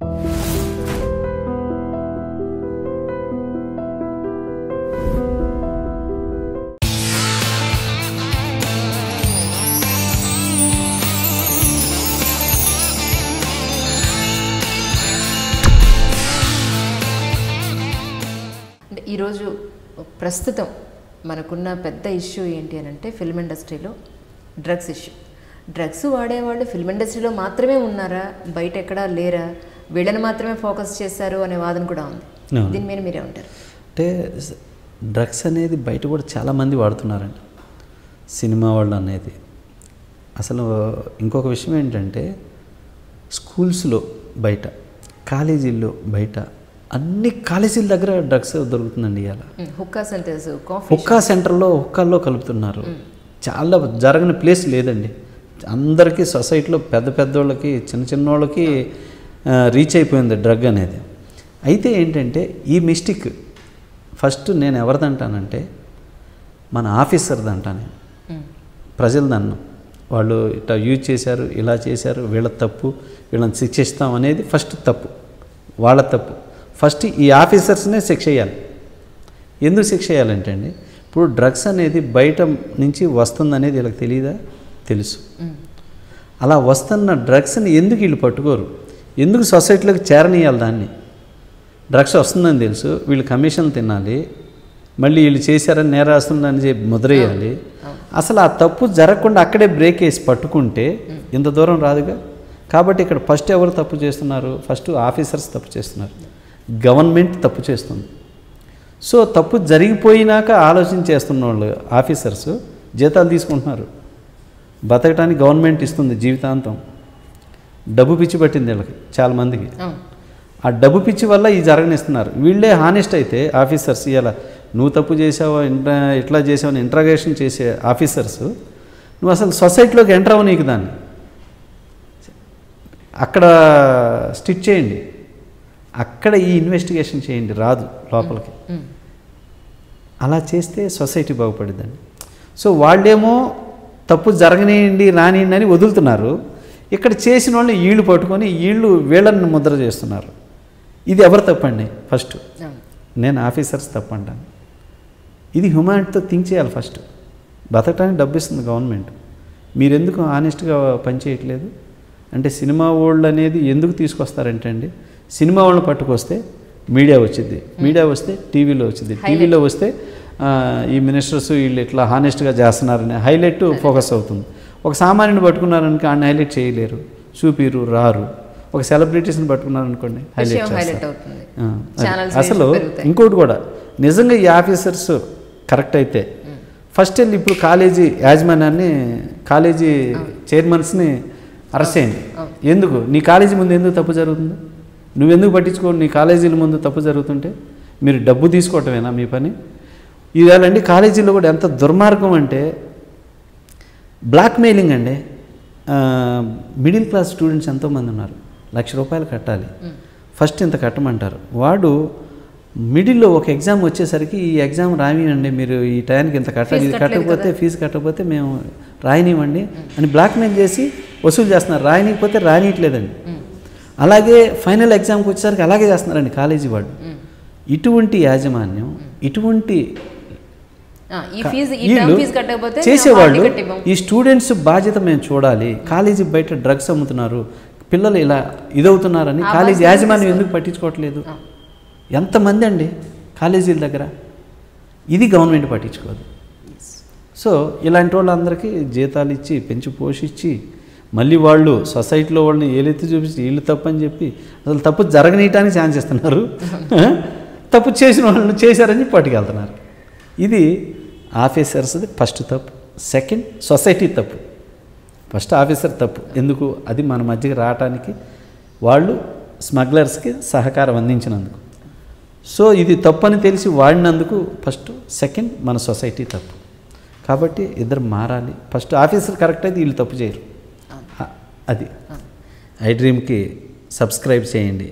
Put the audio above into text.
ఈరోజు ప్రస్తుతం మనకున్న పెద్ద ఇష్యూ ఏంటి అని అంటే ఫిల్మ్ ఇండస్ట్రీలో డ్రగ్స్ ఇష్యూ. డ్రగ్స్ వాడేవాళ్ళు ఫిల్మ్ ఇండస్ట్రీలో మాత్రమే ఉన్నారా, బయట ఎక్కడా లేరా, వీళ్ళని మాత్రమే ఫోకస్ చేశారు అనే వాదన కూడా ఉంది. దీని మీద మీరే ఉంటారు? అంటే డ్రగ్స్ అనేది బయట కూడా చాలామంది వాడుతున్నారండి, సినిమా వాళ్ళు అనేది. అసలు ఇంకొక విషయం ఏంటంటే స్కూల్స్లో బయట, కాలేజీల్లో బయట, అన్ని కాలేజీల దగ్గర డ్రగ్స్ దొరుకుతుందండి. ఇవాళ హుక్కా సెంటర్లో హుక్కాల్లో కలుపుతున్నారు. చాలా జరగని ప్లేస్ లేదండి. అందరికీ సొసైటీలో పెద్ద పెద్దోళ్ళకి చిన్న చిన్న వాళ్ళకి రీచ్ అయిపోయింది డ్రగ్ అనేది. అయితే ఏంటంటే ఈ మిస్టేక్ ఫస్ట్ నేను ఎవరిదంటానంటే మన ఆఫీసర్ది అంటాను. ప్రజలదన్ను వాళ్ళు ఇట్లా యూజ్ చేశారు, ఇలా చేశారు, వీళ్ళ తప్పు, వీళ్ళని శిక్షిస్తాం అనేది ఫస్ట్ తప్పు, వాళ్ళ తప్పు. ఫస్ట్ ఈ ఆఫీసర్స్నే శిక్ష చేయాలి. ఎందుకు శిక్ష చేయాలంటే అండి, ఇప్పుడు డ్రగ్స్ అనేది బయట నుంచి వస్తుందనేది వీళ్ళకి తెలియదా? తెలుసు. అలా వస్తున్న డ్రగ్స్ని ఎందుకు వీళ్ళు పట్టుకోరు? ఎందుకు సొసైటీలోకి చేరనీయాలి? దాన్ని డ్రగ్స్ వస్తుందని తెలుసు, వీళ్ళు కమిషన్ తినాలి, మళ్ళీ వీళ్ళు చేశారని నేరాస్తుందని చెప్పి ముద్రేయాలి. అసలు ఆ తప్పు జరగకుండా అక్కడే బ్రేక్ వేసి పట్టుకుంటే ఇంత దూరం రాదుగా. కాబట్టి ఇక్కడ ఫస్ట్ ఎవరు తప్పు చేస్తున్నారు? ఫస్ట్ ఆఫీసర్స్ తప్పు చేస్తున్నారు, గవర్నమెంట్ తప్పు చేస్తుంది. సో తప్పు జరిగిపోయినాక ఆలోచన చేస్తున్న వాళ్ళు ఆఫీసర్స్ జీతాలు తీసుకుంటున్నారు. బతకడానికి గవర్నమెంట్ ఇస్తుంది జీవితాంతం. డబ్బు పిచ్చి పట్టింది వీళ్ళకి చాలామందికి. ఆ డబ్బు పిచ్చి వల్ల ఈ జరగనిస్తున్నారు. వీళ్ళే హానెస్ట్ అయితే ఆఫీసర్స్, ఇలా నువ్వు తప్పు చేసావో ఇట్లా చేసావని ఇంట్రాగేషన్ చేసే ఆఫీసర్స్ నువ్వు అసలు సొసైటీలోకి ఎంటర్ అవ్వ నీకు దాన్ని అక్కడ స్టిచ్ చేయండి, అక్కడ ఈ ఇన్వెస్టిగేషన్ చేయండి, రాదు లోపలికి. అలా చేస్తే సొసైటీ బాగుపడిద్దండి. సో వాళ్ళేమో తప్పు జరగనియండి రానియండి అని వదులుతున్నారు. ఇక్కడ చేసిన వాళ్ళు వీళ్ళు పట్టుకొని వీళ్ళని ముద్ర చేస్తున్నారు. ఇది ఎవరు తప్పండి? ఫస్ట్ నేను ఆఫీసర్స్ తప్పంటాను. ఇది హ్యూమానిటీతో థింక్ చేయాలి. ఫస్ట్ బతకడానికి డబ్బు ఇస్తుంది గవర్నమెంట్, మీరెందుకు ఆనెస్ట్గా పనిచేయట్లేదు? అంటే సినిమా వాళ్ళు అనేది ఎందుకు తీసుకొస్తారంటే అండి, సినిమా వాళ్ళని పట్టుకొస్తే మీడియా వచ్చింది, మీడియా వస్తే టీవీలో వచ్చింది, టీవీలో వస్తే ఈ మినిస్టర్స్ వీళ్ళు ఇట్లా హానెస్ట్గా చేస్తున్నారని హైలైట్ ఫోకస్ అవుతుంది. ఒక సామాన్యుని పట్టుకున్నారనుకో ఆయన హైలైట్ చేయలేరు, చూపిరు, రారు. ఒక సెలబ్రిటీస్ని పట్టుకున్నారనుకోండి హైలైట్ చేస్తారు. అసలు ఇంకోటి కూడా నిజంగా ఈ ఆఫీసర్స్ కరెక్ట్ అయితే ఫస్ట్ వెళ్ళి ఇప్పుడు కాలేజీ యాజమాన్యాన్ని, కాలేజీ చైర్మన్స్ని అరెస్ట్ చేయండి. ఎందుకు? నీ కాలేజీ ముందు ఎందుకు తప్పు జరుగుతుంది? నువ్వెందుకు పట్టించుకో? నీ కాలేజీల ముందు తప్పు జరుగుతుంటే మీరు డబ్బు తీసుకోవటమేనా మీ పని? ఇదేలండి కాలేజీలో కూడా ఎంత దుర్మార్గం అంటే బ్లాక్మెయిలింగ్ అండి. మిడిల్ క్లాస్ స్టూడెంట్స్ ఎంతోమంది ఉన్నారు, ₹1,00,000 కట్టాలి, ఫస్ట్ ఇంత కట్టమంటారు. వాడు మిడిల్లో ఒక ఎగ్జామ్ వచ్చేసరికి ఈ ఎగ్జామ్ రానివ్వండి, మీరు ఈ టైంకి ఇంత కట్టాలి, ఇది కట్టకపోతే ఫీజు కట్టకపోతే మేము రాయనివ్వండి అని బ్లాక్మెయిల్ చేసి వసూలు చేస్తున్నారు. రాయనికపోతే రానియట్లేదండి. అలాగే ఫైనల్ ఎగ్జామ్కి వచ్చేసరికి అలాగే చేస్తున్నారండి కాలేజీ వాళ్ళు. ఇటువంటి యాజమాన్యం, ఇటువంటి చేసేవాళ్ళు ఈ స్టూడెంట్స్ బాధ్యత మేము చూడాలి. కాలేజీ బయట డ్రగ్స్ అమ్ముతున్నారు, పిల్లలు ఇలా ఇదవుతున్నారని కాలేజీ యాజమాన్యం ఎందుకు పట్టించుకోవట్లేదు? ఎంతమంది అండి కాలేజీల దగ్గర, ఇది గవర్నమెంట్ పట్టించుకోదు. సో ఇలాంటి వాళ్ళందరికీ జీతాలు ఇచ్చి పెంచి పోషించి మళ్ళీ వాళ్ళు సొసైటీలో వాళ్ళని ఏలెత్తి చూపించి వీళ్ళు తప్పు అని చెప్పి అసలు తప్పు జరగనీయటానికి ఛాన్స్ ఇస్తున్నారు. తప్పు చేసిన వాళ్ళని చేశారని పట్టుకెళ్తున్నారు. ఇది ఆఫీసర్స్ది ఫస్ట్ తప్పు. సెకండ్ సొసైటీ తప్పు. ఫస్ట్ ఆఫీసర్ తప్పు. ఎందుకు? అది మన మధ్యకి రావటానికి వాళ్ళు స్మగ్లర్స్కి సహకారం అందించినందుకు. సో ఇది తప్పు అని తెలిసి వాడినందుకు ఫస్ట్. సెకండ్ మన సొసైటీ తప్పు. కాబట్టి ఇద్దరు మారాలి. ఫస్ట్ ఆఫీసర్ కరెక్ట్ అయితే వీళ్ళు తప్పు చేయరు. అది ఐ డ్రీమ్కి సబ్స్క్రైబ్ చేయండి.